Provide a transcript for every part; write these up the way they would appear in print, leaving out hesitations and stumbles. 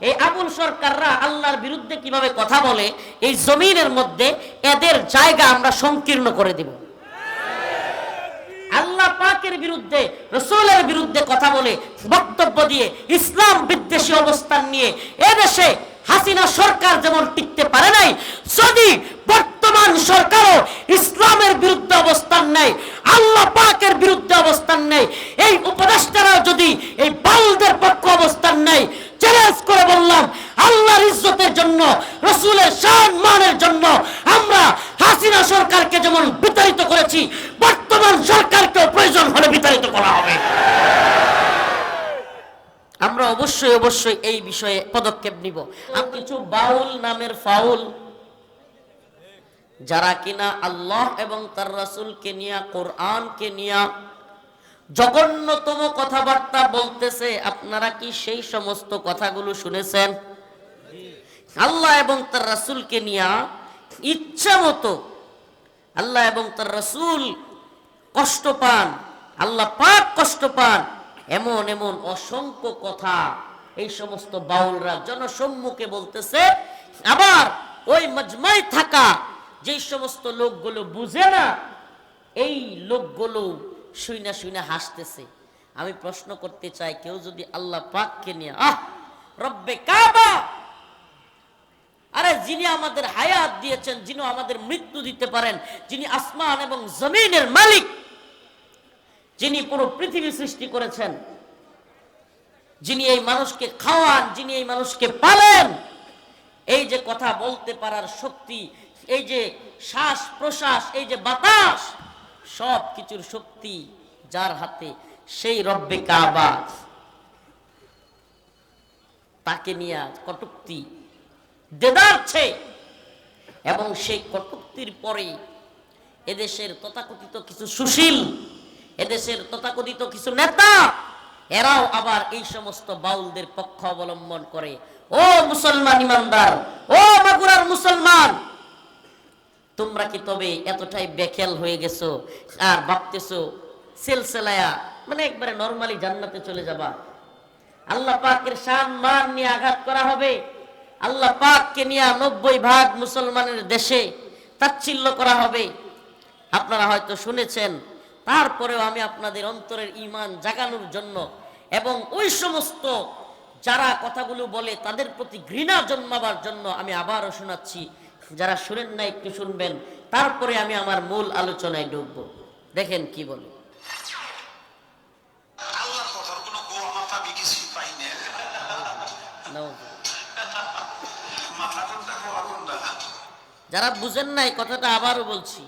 এই আবুল সরকাররা আল্লাহর বিরুদ্ধে কিভাবে কথা বলে, এই জমিনের মধ্যে এদের জায়গা আমরা সংকীর্ণ করে দিব। আল্লাহ পাকের বিরুদ্ধে, রাসূলের বিরুদ্ধে কথা বলে, বক্তব্য দিয়ে, ইসলাম বিদ্বেষী অবস্থান নিয়ে এদেশে হাসিনা সরকার যেমন টিকতে পারে নাই, যদি বর্তমান সরকারও ইসলামের বিরুদ্ধে অবস্থান নেয়, আল্লাহ পাকের বিরুদ্ধে অবস্থান নেয়, এই উপদেষ্টারা যদি এই বাউলদের পক্ষে অবস্থান নেয়, চ্যালেঞ্জ করে বললাম, আল্লাহর ইজ্জতের জন্য, রাসূলের সম্মানের জন্য আমরা হাসিনা সরকারকে যেমন বিতাড়িত করেছি, বর্তমান সরকারকেও প্রয়োজন হলে বিতাড়িত করা হবে। আমরা অবশ্যই অবশ্যই এই বিষয়ে পদক্ষেপ নিব। আর কিছু বাউল নামের ফাউল যারা কিনা আল্লাহ এবং তার রাসূলকে নিয়ে, কোরআনকে নিয়ে জঘন্যতম কথাবার্তা বলতেছে, আপনারা কি সেই সমস্ত কথাগুলো শুনেছেন? আল্লাহ এবং তার রাসূলকে নিয়ে ইচ্ছা মতো আল্লাহ এবং তার রাসূল কষ্ট পান, আল্লাহ পাক কষ্ট পান, এমন এমন অসংখ্য কথা এই সমস্ত বাউলরা জনসম্মুখে বলতেছে। আবার ওই মজমায় থাকা যে সমস্ত লোকগুলো বুঝে না, এই লোকগুলো শুইনা শুইনা হাসতেছে। আমি প্রশ্ন করতে চাই, কেউ যদি আল্লাহ পাককে নিয়ে রব্বে কাবা, আরে যিনি আমাদের হায়াত দিয়েছেন, যিনি আমাদের মৃত্যু দিতে পারেন, যিনি আসমান এবং জমিনের মালিক, যিনি পুরো পৃথিবী সৃষ্টি করেছেন, যিনি এই মানুষকে খাওয়ান, যিনি এই মানুষকে পালেন, এই যে কথা বলতে পারার শক্তি, এই যে শ্বাস প্রশ্বাস, এই যে বাতাস, সব কিছুর শক্তি যার হাতে, সেই রব্বে কাবা, তাকে নিয়ে কটূক্তি দেদারছে। এবং সেই কটূক্তির পরে এদেশের তথাকথিত কিছু সুশীল, এদেশের তথাকথিত কিছু নেতা, এরাও আবার এই সমস্ত বাউলদের পক্ষ অবলম্বন করে। ও মুসলমান ইমানদার, ও মাগুরার মুসলমান, তোমরা কি তবে এতটাই বেখেল হয়ে গেছো আর ভাবতেছো সিলসিলায়া মানে একবারে নরমালি জান্নাতে চলে যাবা? আল্লাহ পাকের শান মান নিয়ে আঘাত করা হবে, আল্লাহ পাককে নিয়ে 90% মুসলমানের দেশে তাচ্ছিল্য করা হবে। আপনারা হয়তো শুনেছেন, তারপরেও আমি আপনাদের অন্তরের ঈমান জাগানোর জন্য এবং ওই সমস্ত যারা কথাগুলো বলে তাদের প্রতি ঘৃণা জন্মাবার জন্য আমি আবারও শোনাচ্ছি। যারা শুনেন না একটু শুনবেন, তারপরে আমি আমার মূল আলোচনায় ঢুকবো। দেখেন কি বলে। যারা বুঝেন না এই কথাটা আবারও বলছি,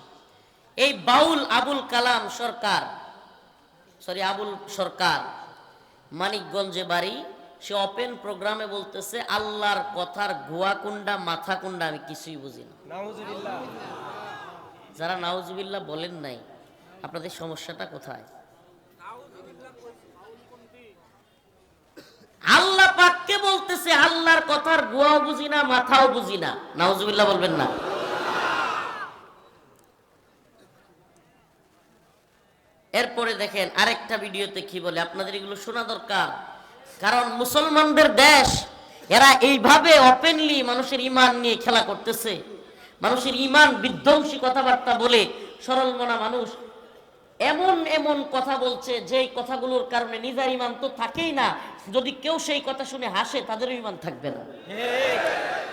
এই বাউল আবুল কালাম সরকার, আবুল সরকার, মানিকগঞ্জে বাড়ি, সে ওপেন প্রোগ্রামে বলতেছে আল্লাহর কথার গোয়া কুন্ডা মাথা কুন্ডা আমি কিছুই বুঝি না। যারা নাউজুবিল্লাহ বলেন নাই, আপনাদের সমস্যাটা কোথায়? আল্লাহ পাককে বলতেছে আল্লাহর কথার গোয়াও বুঝি না, মাথাও বুঝি না। নাউজুবিল্লাহ বলবেন না। এরপরে দেখেন আরেকটা ভিডিওতে কি বলে, আপনাদের এগুলো শোনা দরকার, কারণ মুসলমানদের দেশ, এরা এইভাবে ওপেনলি মানুষের ঈমান নিয়ে খেলা করতেছে, মানুষের ঈমান বিধ্বংসী কথাবার্তা বলে সরল মনা মানুষ এমন এমন কথা বলছে, যে কথাগুলোর কারণে নিজের ঈমান তো থাকেই না, যদি কেউ সেই কথা শুনে হাসে তাদেরও ঈমান থাকবে না।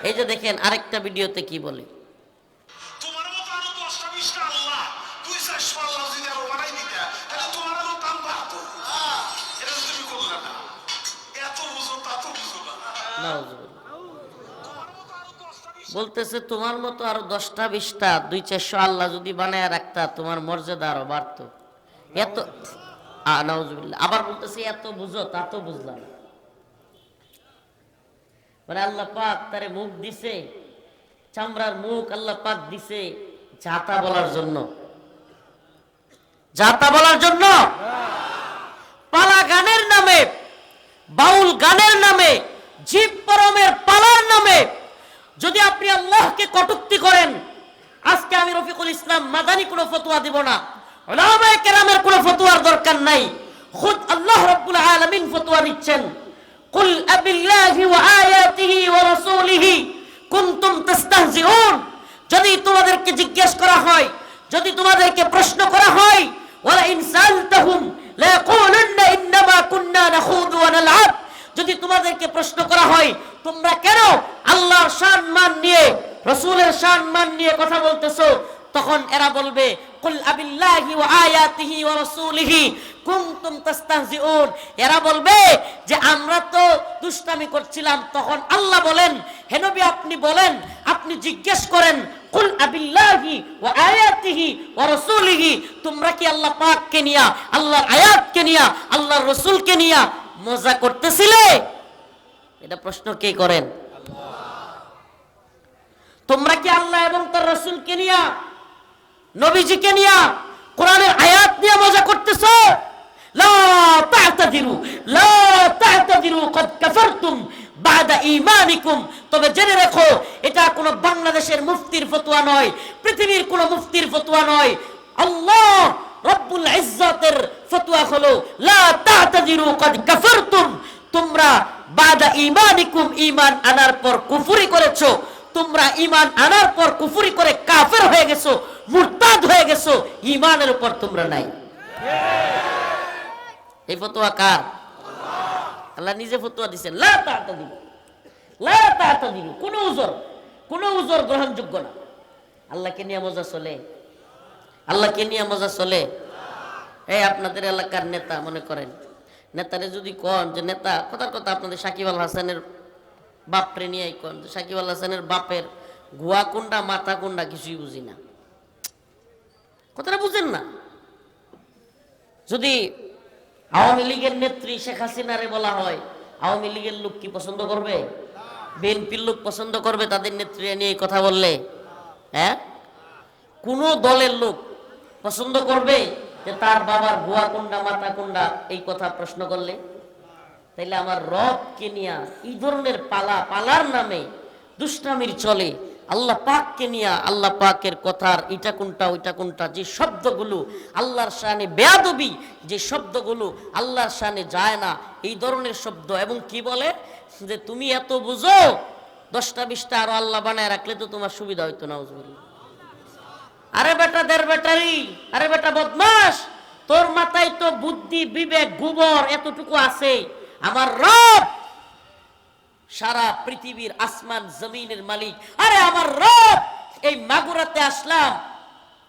এই যে দেখেন আরেকটা ভিডিওতে কি বলে। বলতেছে তোমার মতো আরো 10টা 20টা 200-400 আল্লাহ যদি বানায় রাখতা, তোমার মর্যাদা আরো বাড়তো। এত নাউজুবিল্লাহ। আবার বলতেছে এত বুঝো, তা তো বুঝলাম। মানে আল্লাহ পাক তারে মুখ দিছে, চামড়ার মুখ আল্লাহ পাক দিছে জাতা বলার জন্য, জাতা বলার জন্য, পালা গানের নামে, বাউল গানের নামে, জীব পরমের পালার নামে যদি আপনি আল্লাহকে কটূক্তি করেন, আজকে আমি রফিকুল ইসলাম মাদানী কোনো ফতোয়া দিব না, উলামায়ে কেরামের কোনো ফতোয়ার দরকার নাই, খুদ আল্লাহ রাব্বুল আলামিন ফতোয়া দিচ্ছেন। কুল আবিল্লাহি ওয়া আয়াতি তোমাদেরকে জিজ্ঞেস করা হয়, যদি তোমাদেরকে প্রশ্ন করা হয়, ওয়ালা ইনসালতাহুম লা ইয়াকুলুন্না ইন্নামা কুন্না নাখুযু ওয়া নালআব, যদি তোমাদেরকে প্রশ্ন করা হয় তোমরা কেন আল্লাহর সম্মান নিয়ে, রাসূলের সম্মান নিয়ে কথা বলতেছো, তখন এরা বলবে কুল আবিল্লাহি ওয়া আয়াতিহি ওয়া রাসূলিহি কুনতুম তাস্তাহজিউন। এরা বলবে যে আমরা তো দুষ্টামি করছিলাম। তখন আল্লাহ বলেন, হে নবী আপনি বলেন, আপনি জিজ্ঞেস করেন, কুল আবিল্লাহি ওয়া আয়াতিহি ওয়া রাসূলিহি, তোমরা কি আল্লাহ পাককে নিয়া, আল্লাহর আয়াতকে নিয়া, আল্লাহর রাসূলকে নিয়া মজা করতেছিলে? এটা প্রশ্ন কে করেন? তোমরা কি আল্লাহ এবং তার রাসূলকে নিয়া, নবীজিকে নিয়া, কোরআনের আয়াত নিয়ে মজা করতেছো? লা তা'তাদিরু লা তা'তাদিরু ক্বাদ কাফারতুম বাদা ঈমানিকুম। তবে জেনে রাখো, এটা কোনো বাংলাদেশের মুফতির ফতোয়া নয়, পৃথিবীর কোনো মুফতির ফতোয়া নয়, আল্লাহ রব্বুল ইজ্জাতের ফতোয়া হলো লা তা'তাদিরু ক্বাদ কাফারতুম। তোমরা বাদা ঈমানিকুম, ঈমান আনার পর কুফরি করেছো, তোমরা ঈমান আনার পর কুফরি করে কাফের হয়ে গেছো, মুরতাদ হয়ে গেছো, ঈমানের উপর তোমরা নাই। এই ফতোয়া কার? আল্লাহ নিজে ফতোয়া দিবেন, লা তা'তাদিরু লা তা'তাদিরু, কোন উযর গ্রহণযোগ্য না। আল্লাহকে নিয়ে মজা চলে? আল্লাহকে নিয়ে মজা চলে? এই আপনাদের এলাকার নেতা মনে করেন, নেতারে যদি কোন যে নেতা, কথার কথা আপনাদের সাকিব আল হাসানের বাপরে নিয়ে কোন, সাকিব আল হাসানের বাপের গুয়া কোনটা মাথা কোনটা কিছুই বুঝি না, কথাটা বুঝেন না। যদি আওয়ামী লীগের নেত্রী শেখ হাসিনারে বলা হয়, আওয়ামী লীগের লোক কি পছন্দ করবে? বিএনপির লোক পছন্দ করবে তাদের নেত্রী নিয়ে কথা বললে? হ্যাঁ, কোন দলের লোক পছন্দ করবে যে তার বাবার গুয়া কোনটা মাথা কোনটা এই কথা প্রশ্ন করলে? তাইলে আমার রবকে নিয়া এই ধরনের পালার নামে দুষ্টামির চলে, আল্লাহ পাককে নিয়া, আল্লাহ পাকের কথার এটা কোনটা ওইটা কোনটা, যে শব্দগুলো আল্লাহর শানে বেয়াদবি, যে শব্দগুলো আল্লাহর শানে যায় না, এই ধরনের শব্দ। এবং কি বলে যে তুমি এত বুঝো, 10টা 20টা আরো আল্লাহ বানায় রাখলে তো তোমার সুবিধা হইতো না। আরে বেটা দের বেটারি, আরে বেটা বদমাস, তোর মাথায় তো বুদ্ধি বিবেক গোবর এতটুকু আছে। আমার রব সারা পৃথিবীর আসমান জমিনের মালিক। আরে আমার রব, এই মাগুরাতে আসলাম,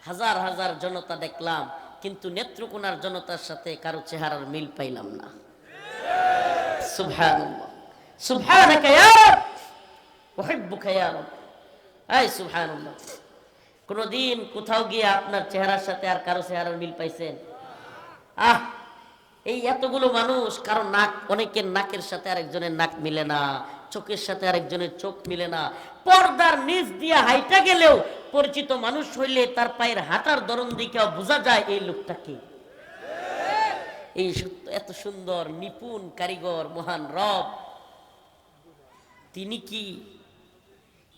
হাজার হাজার জনতা দেখলাম, কিন্তু নেত্রকোনার জনতার সাথে কারো চেহারার মিল পাইলাম না। সুবহানাল্লাহ, সুবহানাকা ইয়া রব, উহিব্বুকা ইয়া রব। এই সুবহানাল্লাহ, কোনদিন কোথাও গিয়ে আপনার চেহারার সাথে আর কারো চেহারার মিল পাইছেন? এই এতগুলো মানুষ, কারো নাক, অনেকের নাকের সাথে আরেকজনের নাক মিলে না, চোখের সাথে আরেকজনের চোখ মিলে না। পর্দার নিচ দিয়ে হাইটা গেলেও পরিচিত মানুষ হইলে তার পায়ের হাঁটার ধরন দিকে বোঝা যায় এই লোকটা কি। এই এত সুন্দর নিপুণ কারিগর মহান রব, তিনি কি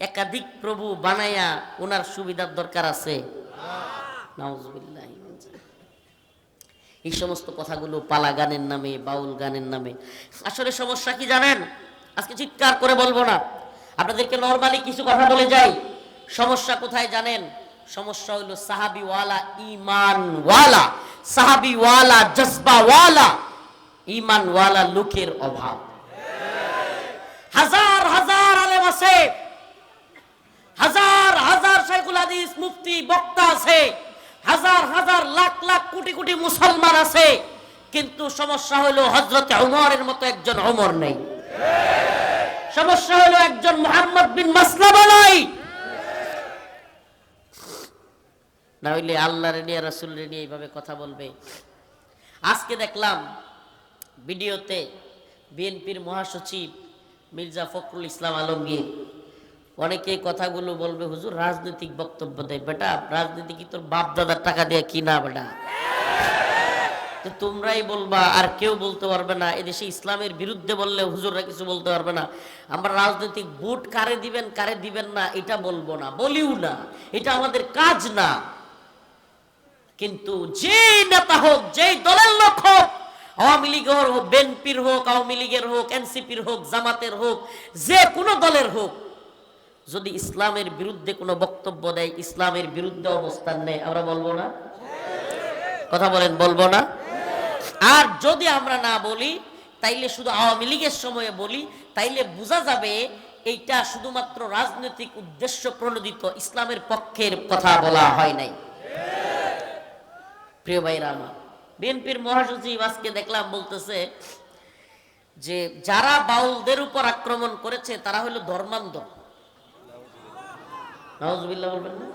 একাধিক প্রভু বানায়া ওনার সুবিধার দরকার আছে? নাউজুবিল্লাহ। এই সমস্ত কথাগুলো পালা গানের নামে, বাউল গানের নামে। আসলে সমস্যা কি জানেন? আজকে চিৎকার করে বলবো না, আপনাদেরকে নরমালি কিছু কথা বলে যাই। সমস্যা কোথায় জানেন? সমস্যা হইল সাহাবিওয়ালা, ইমানওয়ালা, সাহাবিওয়ালা, জজবাওয়ালা, ইমানওয়ালা লোকের অভাব। হাজার হাজার আলেম আছে, হাজার হাজার শাইখুল হাদিস, মুফতি, বক্তা আছে, হাজার হাজার লাখ লাখ কোটি কোটি মুসলমান আছে, কিন্তু সমস্যা হলো হযরত ওমরের মতো একজন ওমর নেই। সমস্যা হলো একজন মুহাম্মদ বিন মাসলামা নাই। না হইলে আল্লাহর নিয়ে, রাসূলের নিয়ে এইভাবে কথা বলবে। আজকে দেখলাম ভিডিওতে বিএনপির মহাসচিব মির্জা ফখরুল ইসলাম আলমগীর, অনেকে কথাগুলো বলবে হুজুর রাজনৈতিক বক্তব্য দেয়। বেটা, রাজনীতি কি তোর বাপ দাদার টাকা দিয়ে কিনা? বেটা, তোমরাই বলবা, আর কেউ বলতে পারবে না। এদেশে ইসলামের বিরুদ্ধে বললে হুজুররা কিছু বলতে পারবে না। আমরা রাজনৈতিক ভোট কারে দিবেন কারে দিবেন না এটা বলবো না, বলিও না, এটা আমাদের কাজ না। কিন্তু যে নেতা হোক, যেই দলের লোক হোক, আওয়ামী লীগের হোক, বিএনপির হোক, আওয়ামী লীগের হোক, এনসিপির হোক, জামাতের হোক, যে কোনো দলের হোক, যদি ইসলামের বিরুদ্ধে কোনো বক্তব্য দেয়, ইসলামের বিরুদ্ধে অবস্থান নেয়, আমরা বলবো না? কথা বলেন, বলবো না? আর যদি আমরা না বলি, তাইলে শুধু আওয়ামী লীগের সময়ে বলি, তাইলে বোঝা যাবে এইটা শুধুমাত্র রাজনৈতিক উদ্দেশ্য প্রণোদিত, ইসলামের পক্ষের কথা বলা হয় নাই। প্রিয় ভাইরা আমার, বিএনপির মহাসচিব আজকে দেখলাম বলতেছে যে যারা বাউলদের উপর আক্রমণ করেছে তারা হলো ধর্মান্ধ। নাউজুবিল্লাহ বলবেন না?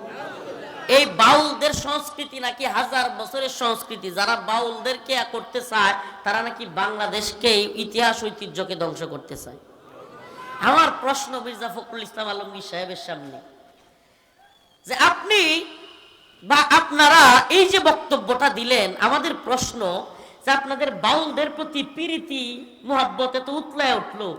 এই বাউলদের সংস্কৃতি নাকি হাজার বছরের সংস্কৃতি। যারা বাউলদেরকে করতে চায় তারা নাকি বাংলাদেশকে, ইতিহাস ঐতিহ্যকে ধ্বংস করতে চায়। আমার প্রশ্ন মির্জা ফখরুল ইসলাম আলমগীর সাহেবের সামনে, যে আপনি বা আপনারা এই যে বক্তব্যটা দিলেন, আমাদের প্রশ্ন যে আপনাদের বাউলদের প্রতি প্রীতি মুহাব্বত এত উতলায় উঠলো,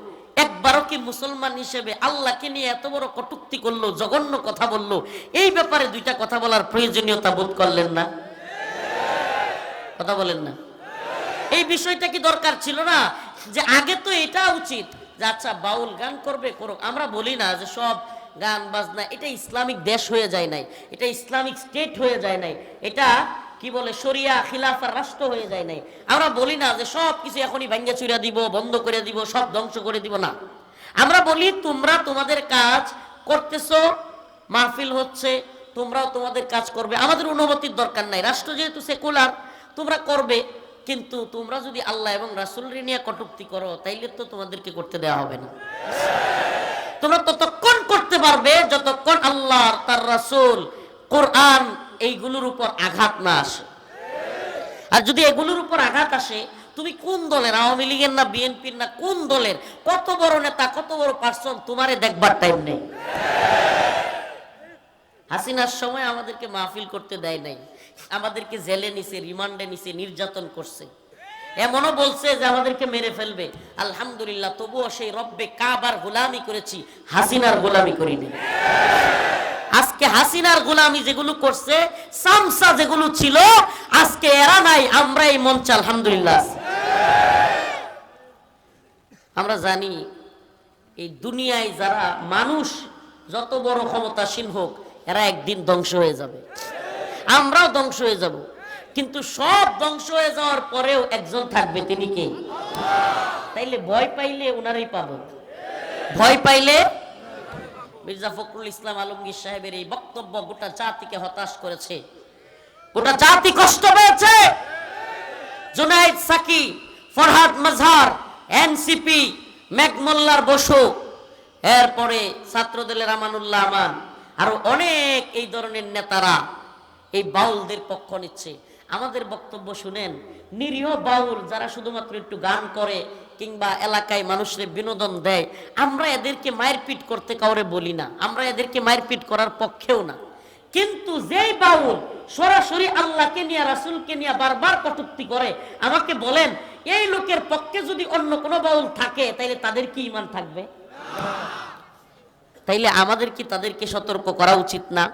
একবারও কি মুসলমান হিসেবে আল্লাহকে নিয়ে এত বড় কটূক্তি করলো, জঘন্য কথা বললো, এই ব্যাপারে দুইটা কথা বলার প্রয়োজনীয়তা বোধ করলেন না? কথা বলেন না? এই বিষয়টা কি দরকার ছিল না? যে আগে তো এটা উচিত যে আচ্ছা বাউল গান করবে করুক। আমরা বলি না যে সব গান বাজনা, এটা ইসলামিক দেশ হয়ে যায় নাই, এটা ইসলামিক স্টেট হয়ে যায় নাই, এটা কি বলে শরিয়া খিলাফার রাষ্ট্র হয়ে যায় নাই। আমরা বলি না যে সব কিছু এখনই ভাঙ্গা চুরা দিব, বন্ধ করে দিব, সব ধ্বংস করে দিব, না। আমরা বলি তোমরা তোমাদের কাজ করতেছো, মাহফিল হচ্ছে, তোমরাও তোমাদের কাজ করবে, আমাদের অনুমতির দরকার নাই। রাষ্ট্র যেহেতু সেকুলার, তোমরা করবে, কিন্তু তোমরা যদি আল্লাহ এবং রাসূলকে নিয়ে কটূক্তি করো তাইলে তো তোমাদেরকে করতে দেওয়া হবে না। তোমরা ততক্ষণ করতে পারবে যতক্ষণ আল্লাহ, তার রাসূল, কোরআন এইগুলোর উপর আঘাত না আসে। আর যদি এগুলোর উপর আঘাত আসে, তুমি কোন দলের, আওয়ামী লীগের না বিএনপির না কোন দলের, কত বড় নেতা, কত বড় পার্সন, তোমারে দেখবার টাইম নেই। হাসিনার সময় আমাদেরকে মাহফিল করতে দেয় নাই, আমাদেরকে জেলে নিছে, রিমান্ডে নিছে, নির্যাতন করছে, এমনও বলছে যে আমাদেরকে মেরে ফেলবে। আলহামদুলিল্লাহ, তবুও সেই রব্বে কাবার গোলামি করেছি, হাসিনার গোলামি করিনি। আজকে হাসিনার গোলামি যেগুলো করছে, সামসা যেগুলো ছিল, আজকে এরা নাই, আমরা এই মঞ্চে আলহামদুলিল্লাহ। আমরা জানি এই দুনিয়ায় যারা মানুষ যত বড় ক্ষমতাসীন হোক, এরা একদিন ধ্বংস হয়ে যাবে, আমরাও ধ্বংস হয়ে যাব। কিন্তু সব ধ্বংস হয়ে যাওয়ার পরেও একজন থাকবে, তিনি কে? তাইলে ভয় পাইলে ওনারই পাবো, ভয় পাইলে। মির্জা ফখরুল ইসলাম আলমগীর সাহেবের এই বক্তব্য গোটা জাতিকে হতাশ করেছে, গোটা জাতি কষ্ট পেয়েছে। জুনায়েদ সাকি, ফরহাদ মাজহার, এনসিপি, মেঘমোল্লার বসু, এরপরে ছাত্রদলের আমানুল্লাহ আমান, আরো অনেক এই ধরনের নেতারা এই বাউলদের পক্ষ নিচ্ছে। আমাদের বক্তব্য শুনেন, নিরীহ বাউল যারা শুধুমাত্র একটু গান করে কিংবা এলাকায় মানুষের বিনোদন দেয়, আমরা এদেরকে মারপিট করতে কাউরে বলি না, আমরা এদেরকে মারপিট করার পক্ষেও না। কিন্তু যেই বাউল সরাসরি আল্লাহকে নিয়ে, রাসূলকে নিয়ে বারবার কটূক্তি করে, আমাকে বলেন এই লোকের পক্ষে যদি অন্য কোনো বাউল থাকে তাইলে তাদের কি ঈমান থাকবে? তাইলে আমাদের কি তাদেরকে সতর্ক করা উচিত না?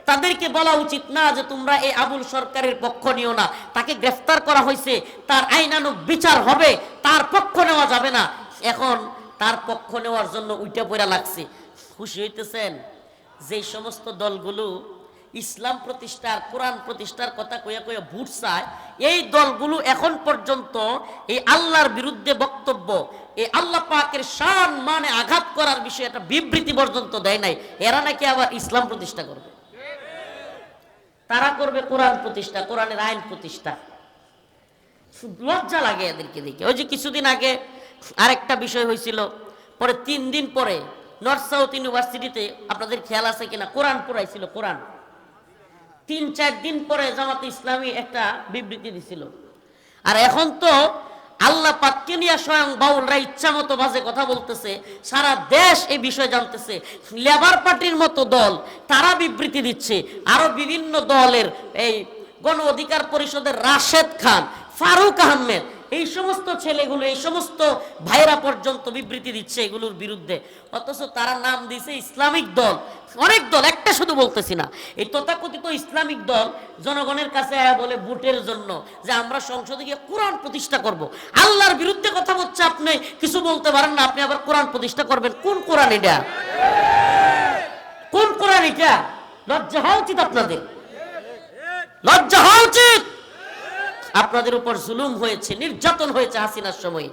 তাদেরকে বলা উচিত না যে তোমরা এই আবুল সরকারের পক্ষ নিও না, তাকে গ্রেফতার করা হয়েছে, তার আইনানুগ বিচার হবে, তার পক্ষ নেওয়া যাবে না। এখন তার পক্ষ নেওয়ার জন্য উইটা পড়া লাগছে। খুশি হইতেছেন? যে সমস্ত দলগুলো ইসলাম প্রতিষ্ঠার, কোরআন প্রতিষ্ঠার কথা কইয়া কইয়া ভোট চায়, এই দলগুলো এখন পর্যন্ত এই আল্লাহর বিরুদ্ধে বক্তব্য, এই আল্লাহ পাকের শান মানে আঘাত করার বিষয়ে একটা বিবৃতি পর্যন্ত দেয় নাই। এরা নাকি আবার ইসলাম প্রতিষ্ঠা করবে, তারা করবে কোরআন প্রতিষ্ঠা, কোরআনের আইন প্রতিষ্ঠা। লজ্জা লাগে এদেরকে দেখে। ওই যে কিছুদিন আগে আরেকটা বিষয় হয়েছিল, পরে 3 দিন পরে নর্থ সাউথ ইউনিভার্সিটিতে, আপনাদের খেয়াল আছে কিনা, কোরআন পড়াইছিল। কোরআন 3-4 দিন পরে জামাতে ইসলামী একটা বিবৃতি দিছিল। আর এখন তো আল্লাহ পাককে নিয়ে স্বয়ং বাউলরা ইচ্ছা মতো বাজে কথা বলতেছে, সারা দেশ এই বিষয় জানতেছে। লেবার পার্টির মতো দল তারা বিবৃতি দিচ্ছে, আরো বিভিন্ন দলের, এই গণ অধিকার পরিষদের রাশেদ খান, ফারুক আহমেদ, এই সমস্ত ছেলেগুলো, এই সমস্ত ভাইরা পর্যন্ত বিবৃতি দিচ্ছে এগুলোর বিরুদ্ধে। অথচ তারা নাম দিয়েছে ইসলামিক দল। অনেক দল, একটা শুধু বলতেছি না। এই তথাকথিত ইসলামিক দল জনগণের কাছে বলে ভোটের জন্য যে আমরা সংসদে গিয়ে কোরআন প্রতিষ্ঠা করব। আল্লাহর বিরুদ্ধে কথা বলছে, আপনি কিছু বলতে পারেন না, আপনি আবার কোরআন প্রতিষ্ঠা করবেন। কোন কোরআন এটা? করেন এটা? লজ্জা হওয়া উচিত আপনাদের, লজ্জা হওয়া উচিত। আপনাদের উপর জুলুম হয়েছে, নির্যাতন হয়েছে হাসিনার সময়,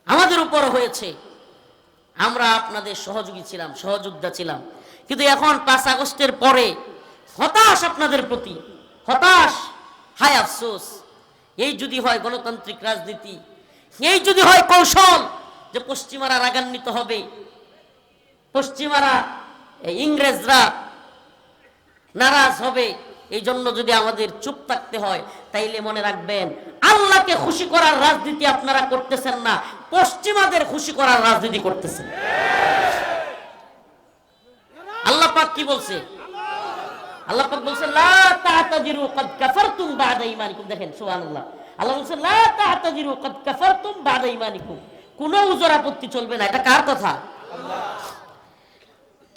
আমাদের উপর হয়েছে। আমরা আপনাদের সহযোগী ছিলাম, সহযোদ্ধা ছিলাম। কিন্তু এখন 5 আগস্টের পরে হতাশ আপনাদের প্রতি, হতাশ। হায় আফসোস, এই যদি হয় গণতান্ত্রিক রাজনীতি, এই যদি হয় কৌশল যে পশ্চিমারা রাগান্বিত হবে, পশ্চিমারা ইংরেজরা নারাজ হবে, এই জন্য যদি আমাদের চুপ থাকতে হয়, তাইলে মনে রাখবেন আল্লাহকে খুশি করার রাজনীতি আপনারা করতেছেন না, পশ্চিমাদের খুশি করার রাজনীতি করতেছেন। আল্লাহ পাক কি বলছে? আল্লাহ পাক বলছে লা তা'তাযিরু ক্বাদ কাফারতুম বা'দা ঈমানিকুম। দেখেন সুবহানাল্লাহ, আল্লাহ বলছে লা তা'তাযিরু ক্বাদ কাফারতুম বা'দা ঈমানিকুম। কোন উযর আপত্তি চলবে না। এটা কার কথা? আল্লাহ।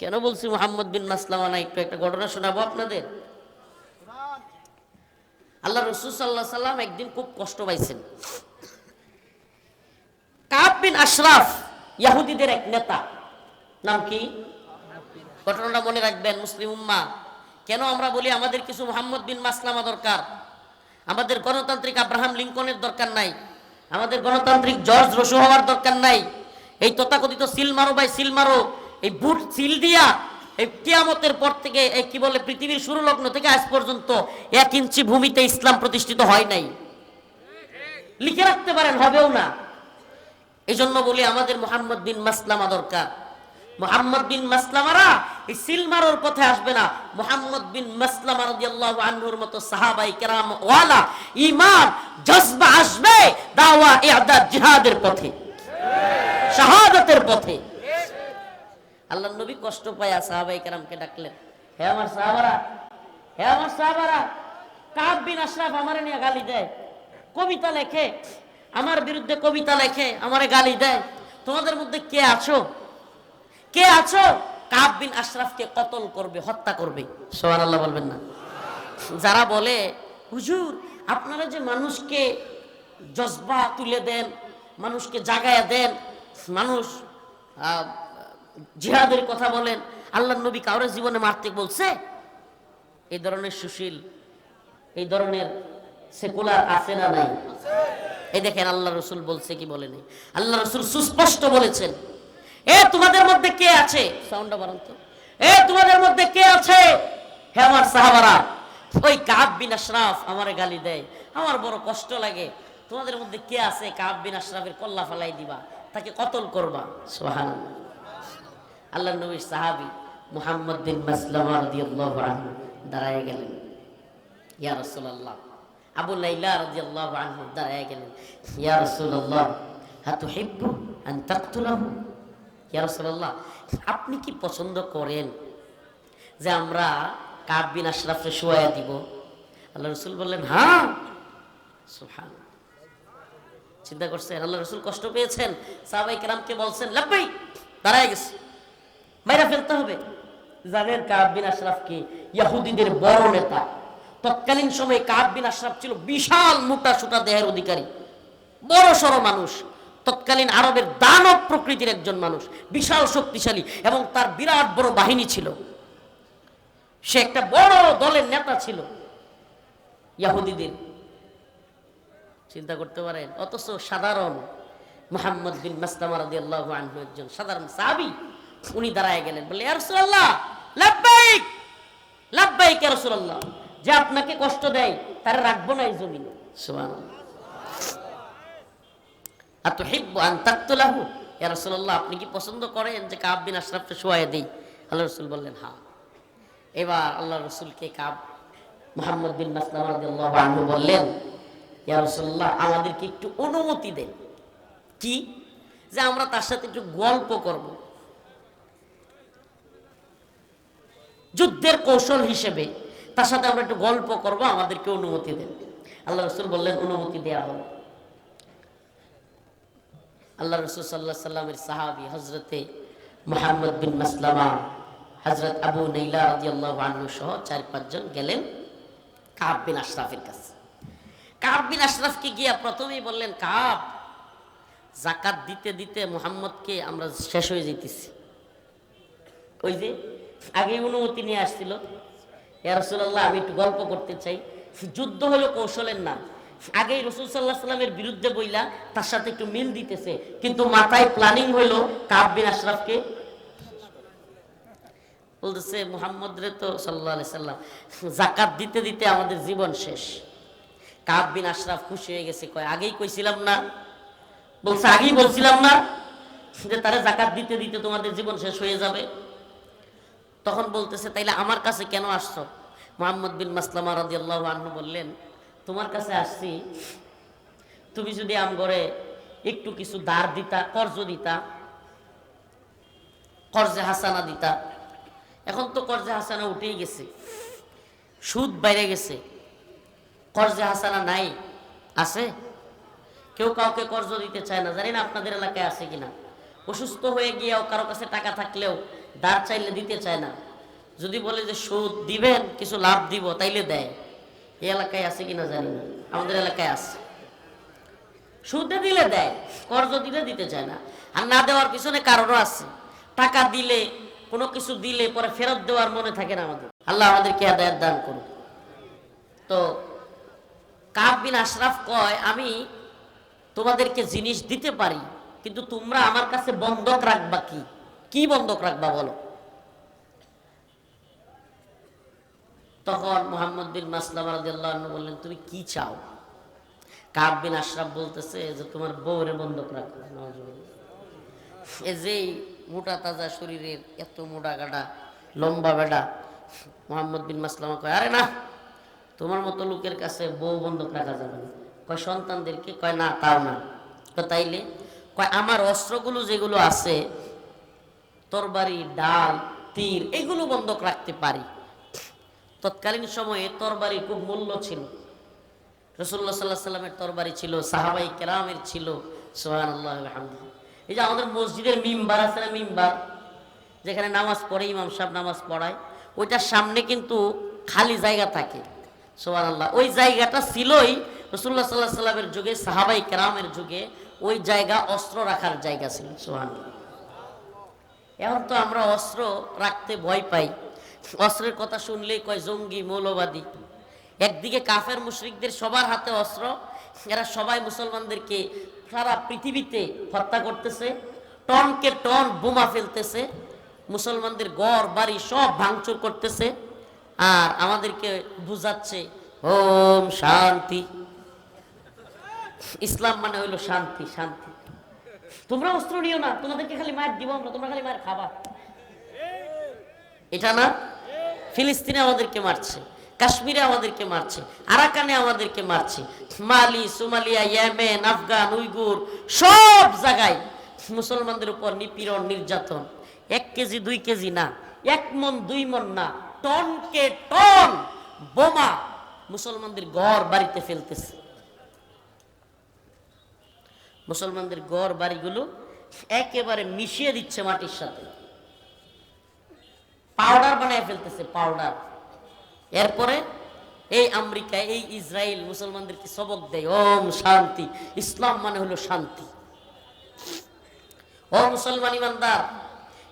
কেন বলছি মুহাম্মদ বিন মাসলামা না? একটু একটা ঘটনা শোনাবো আপনাদের। আল্লাহ রাসূল সাল্লাল্লাহু আলাইহি সাল্লাম একদিন খুব কষ্ট পাইছেন। কাব বিন আশরাফ ইহুদিদের এক নেতা, নাম কি? ঘটনাটা মনে রাখবেন মুসলিম উম্মাহ। কেন আমরা বলি আমাদের কিছু মুহাম্মদ বিন মাসলামা দরকার, আমাদের গণতান্ত্রিক আব্রাহাম লিঙ্কনের দরকার নাই, আমাদের গণতান্ত্রিক জর্জ রসু হওয়ার দরকার নাই। এই তথাকথিত সিল মারো ভাই সিল মারো, এই বুট সিল দিয়া এই কিয়ামতের পর থেকে এই কি বলে পৃথিবীর শুরু লগ্ন থেকে আজ পর্যন্ত 1 ইঞ্চি ভূমিতে ইসলাম প্রতিষ্ঠিত হয় নাই। লিখে রাখতে পারেন, হবেও না। এই জন্য বলি আমাদের মুহাম্মদ বিন মাসলামা দরকার। মুহাম্মদ বিন মাসলামারা এই সিলমারোর পথে আসবে না। মুহাম্মদ বিন মাসলামা রাদিয়াল্লাহু আনহুর মতো সাহাবায়ে কেরাম ওয়ালা ঈমান জজবা আসবে দাওয়া ইআদাদ জিহাদের পথে, শাহাদাতের পথে। আল্লাহর নবী কষ্ট পায়া সাহাবায়ে কেরামকে ডাকলেন, হে আমার সাহাবারা, হে আমার সাহাবারা, কাব বিন আশরাফ আমারে নিয়ে গালি দেয়, কবিতা লেখে, আমার বিরুদ্ধে কবিতা লেখে, আমারে গালি দেয়। তোমাদের মধ্যে কে আছো, কে আছো কাব বিন আশরাফকে কতল করবে, হত্যা করবে? সুবহানাল্লাহ বলবেন না? যারা বলে হুজুর আপনারা যে মানুষকে জজবা তুলে দেন, মানুষকে জাগায়া দেন, মানুষ জিহাদের কথা বলেন, আল্লাহর নবী কাউরে জীবনে মারতে বলছে? এই ধরনের সুশীল, এই ধরনের সেকুলার আছে না নাই? এই দেখেন আল্লাহ রাসূল বলছে কি বলেনি? আল্লাহ রাসূল সুস্পষ্ট বলেছেন, এ তোমাদের মধ্যে কে আছে, সাউন্ডটা বাড়ান তো, এ তোমাদের মধ্যে কে আছে হে আমার সাহাবারা, ওই কাব বিন আশরাফ আমারে গালি দেয়, আমার বড় কষ্ট লাগে, তোমাদের মধ্যে কে আছে কাব বিন আশরাফের কল্লা ফালাই দিবা, তাকে কতল করবা? সুবহানাল্লাহ। আল্লাহর নবীর সাহাবী মুহাম্মদ বিন মাসলামা রাদিয়াল্লাহু আনহু দাঁড়ায় গেলেন, ইয়া রাসূলুল্লাহ। আবু লাইলা রাদিয়াল্লাহু আনহু দাঁড়ায় গেলেন, ইয়া রাসূলুল্লাহ হাতুহিব্বু আন তাকতুলাহু? ইয়া রাসূলুল্লাহ আপনি কি পছন্দ করেন যে আমরা কাব বিন আশরাফকে শুয়ায়া দিব? আল্লাহ রাসূল বললেন হ্যাঁ। সুবহানাল্লাহ। চিন্তা করছেন আল্লাহ রাসূল কষ্ট পেয়েছেন, সাহাবায়ে কেরামকে বলছেন লাব্বাইক, দাঁড়ায় গেছে, মাইরা ফেলতে হবে। জানেন কাব বিন আশরাফ কি? ইহুদিদের বড় নেতা। তৎকালীন সময়ে কাব বিন আশরাফ ছিল বিশাল মোটা সোটা দেহের অধিকারী, বড় সড় মানুষ, তৎকালীন আরবের দানব প্রকৃতির একজন মানুষ, বিশাল শক্তিশালী, এবং তার বিরাট বড় বাহিনী ছিল। সে একটা বড় দলের নেতা ছিল ইহুদিদের। চিন্তা করতে পারেন। অথচ সাধারণ মুহাম্মদ বিন মাসলামা রাদিয়াল্লাহু আনহু একজন সাধারণ সাহাবী, উনি দাঁড়ায় গেলেন, বলে ইয়া রাসূলুল্লাহ লাব্বাইক, লাব্বাইক ইয়া রাসূলুল্লাহ, যে আপনাকে কষ্ট দেয় তার রাখবো না এই জমিনে। সুবহানাল্লাহ। আতুহিব্বু আন তাকতুলাহু? ইয়া রাসূলুল্লাহ আপনি কি পছন্দ করেন যে কাব বিন আশরাফকে শুয়ায়ে দেই? আল্লাহ রাসূল বললেন হ্যাঁ। এবার আল্লাহ রাসূলকে কাব মুহাম্মদ বিন মাসলামা রাদিয়াল্লাহু আনহু বললেন, ইয়া রাসূলুল্লাহ আমাদেরকে একটু অনুমতি দেন। কি? যে আমরা তার সাথে একটু গল্প করব, যুদ্ধের কৌশল হিসেবে তার সাথে আমরা একটু গল্প করব, আমাদেরকে অনুমতি দেন। আল্লাহ রাসূল বললেন অনুমতি দেয়া হলো। আল্লাহ রাসূল সাল্লাল্লাহু আলাইহি সাল্লামের সাহাবী হযরতে মুহাম্মদ বিন মাসলামা, হযরত আবু নাইলা রাদিয়াল্লাহু আনহু সহ 4-5 জন গেলেন কাব বিন আশরাফের কাছে। কাব বিন আশরাফকে গিয়া প্রথমেই বললেন, কাব যাকাত দিতে দিতে মুহাম্মদকে আমরা শেষ হয়ে যাইতেছি। ওই যে আগে অনুমতি নিয়ে আসছিল, ইয়া রাসূলুল্লাহ আমি একটু গল্প করতে চাই। যুদ্ধ হলো কৌশলের নাম। আগেই রাসূল সাল্লাল্লাহু আলাইহি সাল্লামের বিরুদ্ধে বইলা তার সাথে একটু মিল দিতেছে, কিন্তু মাথায় প্ল্যানিং হইলো কাব বিন আশরাফকে বলতেছে মুহাম্মদ রে তো সাল্লাল্লাহু আলাইহি সাল্লাম যাকাত দিতে দিতে আমাদের জীবন শেষ। কাব বিন আশরাফ খুশি হয়ে গেছে, কয় আগেই কইছিলাম না, বলছে আগেই বলছিলাম না যে তারে যাকাত দিতে দিতে তোমাদের জীবন শেষ হয়ে যাবে। তখন বলতেছে তাইলে আমার কাছে কেন আসছো? মুহাম্মদ বিন মাসলামা রাদিয়াল্লাহু আনহু বললেন, তোমার কাছে আসছি তুমি যদি আমগরে একটু কিছু দার দিতা, কর্জ দিতা, কর্জে হাসানা দিতা। এখন তো কর্জে হাসানা উঠেই গেছে, সুদ বাইরে গেছে, কর্জে হাসানা নাই। আছে? কেউ কাউকে কর্জ দিতে চায় না। জানি না আপনাদের এলাকায় আছে কিনা। অসুস্থ হয়ে গিয়েও কারো কাছে টাকা থাকলেও দাঁড় চাইলে দিতে চায় না। যদি বলে যে সুদ দিবেন, কিছু লাভ দিব, তাইলে দেয়। এই এলাকায় আছে কিনা জানি না, আমাদের এলাকায় আছে। সুদে দিলে দেয়, কর্জ দিলে দিতে চায় না। আর না দেওয়ার পিছনে কারণও আছে। টাকা দিলে, কোনো কিছু দিলে পরে ফেরত দেওয়ার মনে থাকে না আমাদের। আল্লাহ আমাদেরকে হেদায়েত দান করুন। তো কাব বিন আশরাফ কয়, আমি তোমাদেরকে জিনিস দিতে পারি, কিন্তু তোমরা আমার কাছে বন্ধক রাখবা। কি বন্ধক রাখবা বলো? তখন মুহাম্মদ বিন মাসলামা রাদিয়াল্লাহু আনহু বললেন, তুমি কি চাও? কাব বিন আশরাফ বলতেছে যে তোমার বউরে বন্ধক রাখো। এই যে মোটা তাজা শরীরের, এত মোটা গাডা, লম্বা বেডা। মুহাম্মদ বিন মাসলামা কয়, আরে না, তোমার মতো লোকের কাছে বউ বন্ধক রাখা যাবে না। কয় সন্তানদেরকে? কয় না, তাও না। তাইলে? কয় আমার অস্ত্রগুলো যেগুলো আছে, তরবারি, ডাল, তীর, এগুলো বন্ধক রাখতে পারি। তৎকালীন সময়ে তরবারি খুব মূল্য ছিল। রাসূলুল্লাহ সাল্লাল্লাহু আলাইহি সাল্লামের তরবারি ছিল, সাহাবায়ে কেরামের ছিল। সুবহানাল্লাহ ওয়া বিহামদিহি। এই যে আমাদের মসজিদের মিম্বার আছে না, মিম্বার যেখানে নামাজ পড়ে ইমাম সাহেব নামাজ পড়ায়, ওইটার সামনে কিন্তু খালি জায়গা থাকে। সুবহানাল্লাহ। ওই জায়গাটা ছিলই রাসূলুল্লাহ সাল্লাল্লাহু আলাইহি সাল্লামের যুগে, সাহাবায়ে কেরামের যুগে ওই জায়গা অস্ত্র রাখার জায়গা ছিল। সুবহানাল্লাহ। এখন তো আমরা অস্ত্র রাখতে ভয় পাই। অস্ত্রের কথা শুনলেই কয় জঙ্গি, মৌলবাদী। একদিকে কাফের মুশরিকদের সবার হাতে অস্ত্র, এরা সবাই মুসলমানদেরকে সারা পৃথিবীতে হত্যা করতেছে, টনকে টন বোমা ফেলতেছে, মুসলমানদের ঘর বাড়ি সব ভাঙচুর করতেছে, আর আমাদেরকে বুঝাচ্ছে ওম শান্তি। ইসলাম মানে হইলো শান্তি। শান্তি। তোমরা অস্ত্র নিও না, তোমাদেরকে খালি মার দিব আমরা, তোমরা খালি মার খাবা। এটা না? ফিলিস্তিনে আমাদেরকে মারছে, কাশ্মীরে আমাদেরকে মারছে, আরাকানে আমাদেরকে মারছে, মালি, সোমালিয়া, ইয়েমেন, আফগান, উইগুর, সব জায়গায় মুসলমানদের উপর নিপীড়ন, নির্যাতন। 1 কেজি 2 কেজি না, 1 মন 2 মন না, টনকে টন বোমা মুসলমানদের ঘর বাড়িতে ফেলতেছে। মুসলমানদের ঘর বাড়িগুলো একেবারে মিশিয়ে দিচ্ছে মাটির সাথে, পাউডার বানায় ফেলতেছে, পাউডার। এরপরে এই আমেরিকা, এই ইসরায়েল মুসলমানদেরকে সবক দেয় ওম শান্তি। ইসলাম মানে হলো শান্তি। ও মুসলমান ইমানদার,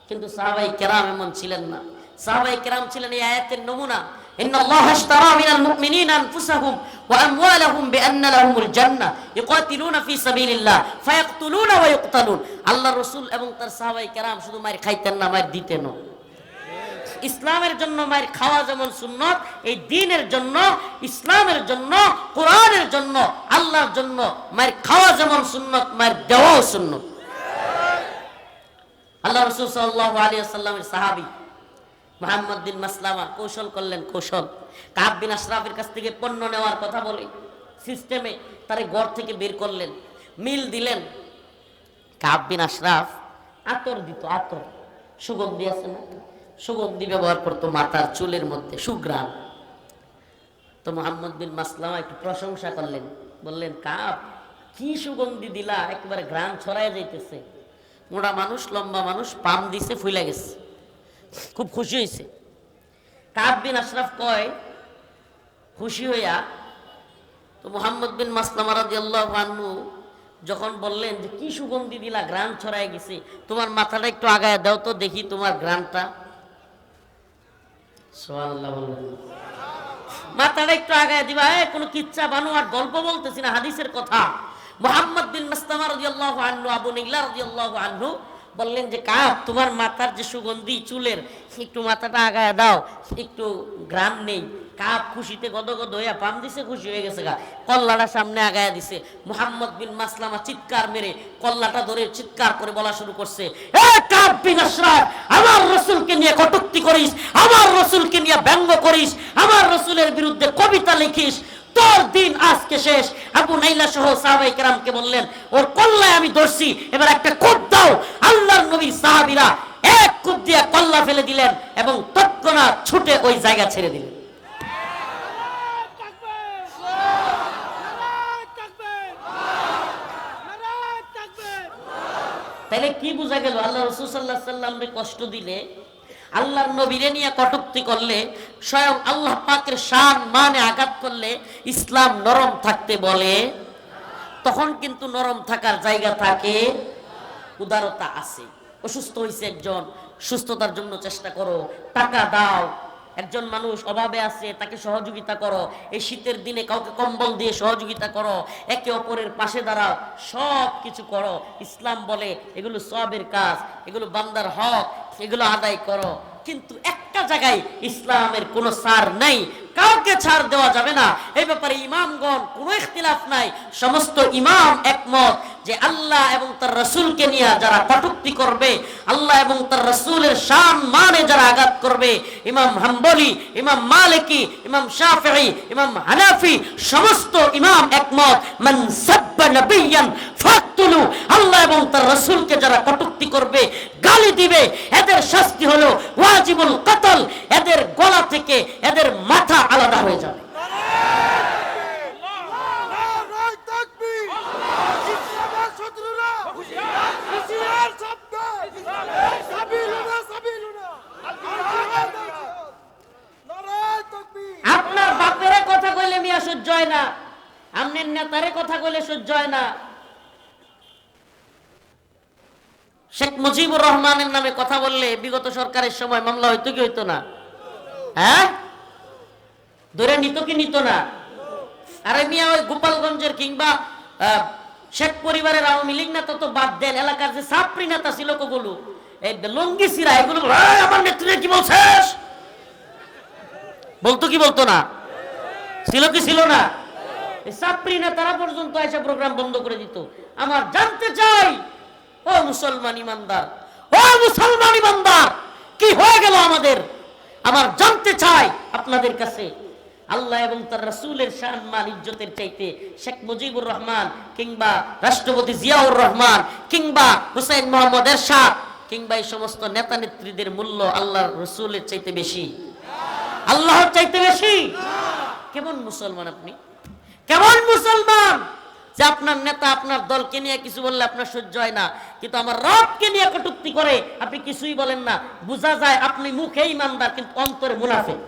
কিন্তু সাহাবায়ে কেরাম এমন ছিলেন না। সাহাবায়ে কেরাম ছিলেন এই আয়াতের নমুনা। ইন্নাল্লাহা আশতারা মিনাল মুমিনিনা আনফুসাহুম ওয়া আমওয়ালাহুম বিআন্না লাহুমুল জান্নাহ ইউকাতিলুনা ফি সাবিলিল্লাহ ফায়াকতুলুনা ওয়া ইউকতালুন। আল্লাহর রাসূল এবং তার সাহাবায়ে কেরাম শুধু মার খাইতেন না, মার দিতেনও। ইসলামের জন্য মায়ের খাওয়া যেমন সুন্নত, এই দ্বীনের জন্য, ইসলামের জন্য, কোরআনের জন্য, আল্লাহর জন্য মায়ের খাওয়া যেমন সুন্নত, মায়ের দেওয়াও সুন্নত। আল্লাহ রাসূল সাল্লাল্লাহু আলাইহি ওয়াসাল্লামের সাহাবী মুহাম্মদ বিন মাসলামা কৌশল করলেন। কৌশল, কাব বিন আশরাফের কাছ থেকে পণ্য নেওয়ার কথা বলে সিস্টেমে তারে ঘর থেকে বের করলেন, মিল দিলেন। কাব বিন আশরাফ আতর দিত, আতর, সুগন্ধি আছে না, সুগন্ধি ব্যবহার করতো মাথার চুলের মধ্যে, সুঘ্রাণ। তো মুহাম্মদ বিন মাসলামা একটু প্রশংসা করলেন, বললেন কাব কি সুগন্ধি দিলা, একেবারে ঘ্রাণ ছড়ায় যাইতেছে। মোটা মানুষ, লম্বা মানুষ, পাম দিছে, ফুইলা গেছে, খুব খুশি হয়েছে। কাব বিন আশরাফ কয় খুশি হইয়া, তো মুহাম্মদ বিন মাসলামা রাদিয়াল্লাহু আনহু যখন বললেন যে কি সুগন্ধি দিলা, ঘ্রাণ ছড়ায় গেছে, তোমার মাথাটা একটু আগায় দাও তো দেখি তোমার ঘ্রাণটা। সুবহানাল্লাহ বলবেন। মাথাটা একটু আগায় দিবা। কোনো কিচ্ছা বানোয়ার গল্প বলতেছি না, হাদিসের কথা। মুহাম্মদ বিন মাসলামা রাদিয়াল্লাহু আনহু, আবু নিগলা রাদিয়াল্লাহু আনহু বললেন যে কাব, তোমার মাথার যে সুগন্ধি চুলের, একটু মাথাটা আগায় দাও, একটু গ্রাম নেই। কাব খুশিতে গদগদ হইয়া পাম দিছে, খুশি হয়ে গেছে গা, কল্লাটা সামনে আগায়া দিছে। মুহাম্মদ বিন মাসলামা চিৎকার মেরে কল্লাটা ধরে চিৎকার করে বলা শুরু করছে, এ কাব বিন আশরাফ, আমার রাসূলকে নিয়ে কটূক্তি করিস, আমার রাসূলকে নিয়ে ব্যঙ্গ করিস, আমার রাসূলের বিরুদ্ধে কবিতা লিখিস, তোর দিন আজকে শেষ। আবু নাইলা সহ সাহাবায়ে কেরামকে বললেন, ওর কল্লায় আমি ধরছি, এবার একটা কোপ দাও। আল্লাহর নবীর সাহাবীরা এক কোপ দিয়ে কল্লা ফেলে দিলেন এবং তৎক্ষণাৎ ছুটে ওই জায়গা ছেড়ে দিলেন। তাইলে কি বোঝা গেল? আল্লাহ রাসূল সাল্লাল্লাহু আলাইহি ওয়াসাল্লামকে কষ্ট দিলে, আল্লাহর নবীরে নিয়ে কটূক্তি করলে, স্বয়ং আল্লাহ পাকের শান মানে আঘাত করলে ইসলাম নরম থাকতে বলে। তখন কিন্তু নরম থাকার জায়গা থাকে, উদারতা আছে। অসুস্থ হয়েছে একজন, সুস্থতার জন্য চেষ্টা করো, টাকা দাও। একজন মানুষ অভাবে আছে, তাকে সহযোগিতা করো। এই শীতের দিনে কাউকে কম্বল দিয়ে সহযোগিতা করো, একে অপরের পাশে দাঁড়াও, সব কিছু করো। ইসলাম বলে এগুলো সওয়াবের কাজ, এগুলো বান্দার হক, এগুলো আদায় করো। কিন্তু একটা জায়গায় ইসলামের কোনো ছাড় নাই, কাউকে ছাড় দেওয়া যাবে না। এই ব্যাপারে ইমামগণ কোনো ইখতিলাফ নাই, সমস্ত ইমাম একমত যে আল্লাহ এবং তার রাসূলকে নিয়ে যারা কটূক্তি করবে, আল্লাহ এবং তার রাসূলের শান মানে যারা আঘাত করবে, ইমাম হাম্বলি, ইমাম মালিকি, ইমাম শাফিঈ, ইমাম হানাফি, সমস্ত ইমাম একমত, মান সাব্বা নাবিয়ান ফাকতুলু, আল্লাহ এবং তার রাসূলকে যারা কটূক্তি করবে, গালি দিবে, এদের শাস্তি হলো ওয়াজিবুল কতল, এদের গলা থেকে এদের মাথা আলাদা হয়ে যাবে। আপনার বাপের কথা কইলে মিয়া সহ্য হয় না, আমনের নেতারে কথা কইলে সহ্য হয় না। শেখ মুজিবুর রহমানের নামে কথা বললে বিগত সরকারের সময় মামলা হইতো কি হইতো না? হ্যাঁ, ধরে নিত কি নিত না? আরে মিয়া, ওই গোপালগঞ্জের কিংবা শেখ পরিবারের আওয়ামী লীগ নেতা তো বাদ দেন, এলাকার যে ছাত্রী নেতা ছিল কগুলো, এই লঙ্গি সিরা, এগুলো আমার নেত্রী কি বলছিস বলতো কি বলতো না? ছিল কি ছিল না? এই ছাত্রী নেতারা পর্যন্ত এসে প্রোগ্রাম বন্ধ করে দিত। আমার জানতে চাই, ও মুসলমান ইমানদার, ও মুসলমান ইমানদার, কি হয়ে গেল আমাদের? আমার জানতে চাই আপনাদের কাছে, আল্লাহ এবং তার রাসূলের সম্মান ইজ্জতের চাইতে শেখ মুজিবুর রহমান কিংবা রাষ্ট্রপতি জিয়াউর রহমান কিংবা হুসাইন মোহাম্মদ এরশাদ কিংবা এই সমস্ত নেতা নেত্রীদের মূল্য আল্লাহর রাসূলের চাইতে বেশি, আল্লাহর চাইতে বেশি? কেমন মুসলমান আপনি? কেমন মুসলমান যে আপনার নেতা আপনার দলকে নিয়ে কিছু বললে আপনার সহ্য হয় না, কিন্তু আমার রবকে নিয়ে কটূক্তি করে আপনি কিছুই বলেন না? বোঝা যায় আপনি মুখে ইমানদার কিন্তু অন্তরে মুনাফিক।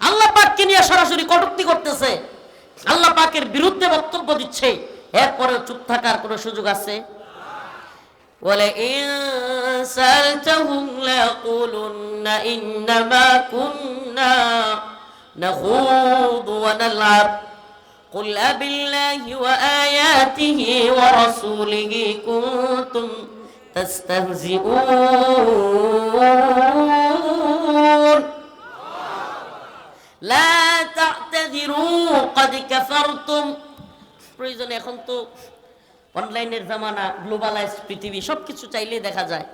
আল্লাহ পাককে নিয়ে সরাসরি কটূক্তি করতেছে, আল্লাহ পাকের বিরুদ্ধে বক্তব্য দিচ্ছে, এরপরেও চুপ থাকার কোনো সুযোগ আছে? ওয়ালা ইন সালতাহুম লায়াকুলুন্না ইন্নামা কুন্না নাখুদু ওয়া নালআব কুল আবিল্লাহি ওয়া আয়াতিহি ওয়া রাসূলিহি কুনতুম তাস্তাহজিউন লা তা'তাযিরু ক্বাদ কাফারতুম। প্রয়োজনে এখন তো অনলাইনের জামানা, গ্লোবালাইজড পৃথিবী, সবকিছু চাইলেই দেখা যায়।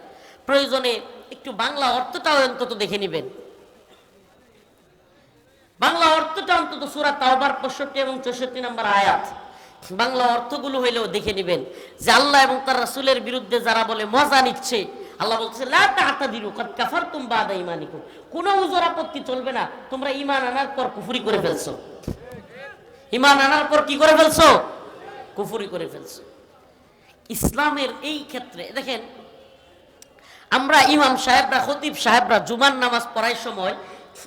প্রয়োজনে একটু বাংলা অর্থটাও অন্তত দেখে নেবেন। বাংলা অর্থটা অন্তত সূরা তাওবার 65 এবং 64 নম্বর আয়াত, বাংলা অর্থগুলো হইলেও দেখে নেবেন যে আল্লাহ এবং তার রাসূলের বিরুদ্ধে যারা বলে মজা নিচ্ছে, আল্লাহ বলছে লা তা'তাযিরু ক্বাদ কাফারতুম বা'দা ঈমানিকুম, কোনো উযর আপত্তি চলবে না, তোমরা ঈমান আনার পর কুফরি করে ফেলছো। ঈমান আনার পর কি করে ফেলছো? কুফরি করে ফেলছো। ইসলামের এই ক্ষেত্রে দেখেন, আমরা ইমাম সাহেবরা, খতিব সাহেবরা জুমার নামাজ পড়ার সময়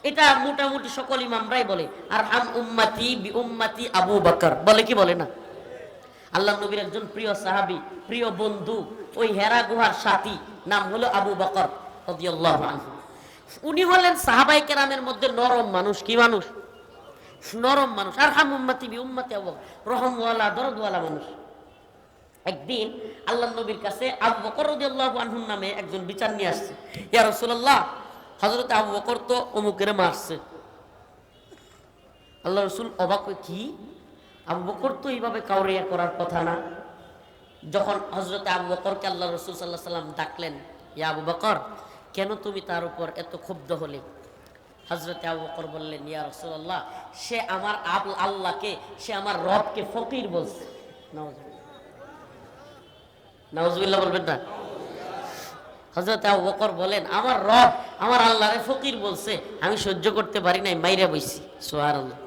এটা মোটামুটি সকল ইমামরাই বলে, আর হাম উম্মতি বি উম্মতি আবু বকর, বলে কি বলে না? আল্লাহ নবীর একজন প্রিয় সাহাবী, প্রিয় বন্ধু, ওই হেরা গুহার সাথী, নাম হলো আবু বকর। রাদিয়াল্লাহু আনহু। উনি হলেন সাহাবায়ে কেরামের মধ্যে নরম মানুষ। কি মানুষ? নরম মানুষ। আর হাম উম্মতি বি উম্মতি আবু বকর, রহমওয়ালা দরদওয়ালা মানুষ। একদিন আল্লাহর নবীর কাছে আবু বকর রাদিয়াল্লাহু আনহু নামে একজন বিচার নিয়ে আসছে। ইয়া রাসূলুল্লাহ, হযরত আবু বকর তো অমুকের মারছে। আল্লাহ রাসূল অবাক হয়ে, কি আবু বকর তো এইভাবে কাউরে করার কথা না। যখন হযরত আবু বকরকে আল্লাহ রাসূল সাল্লাল্লাহু আলাইহি ওয়াসাল্লাম ডাকলেন, ইয়া আবু বকর, কেন তুমি তার উপর এত ক্ষুব্ধ হলে? হযরত আবু বকর বললেন, ইয়া রাসূলুল্লাহ, সে আমার আল্লাহকে, সে আমার রবকে ফকির বলছে। নাউজুবিল্লাহ বলবেন না? হযরত আবু বকর বলেন, আমার রব আমার আল্লাহরে ফকির বলছে, আমি সহ্য করতে পারি নাই, মাইরা বইছি। সুবহানাল্লাহ।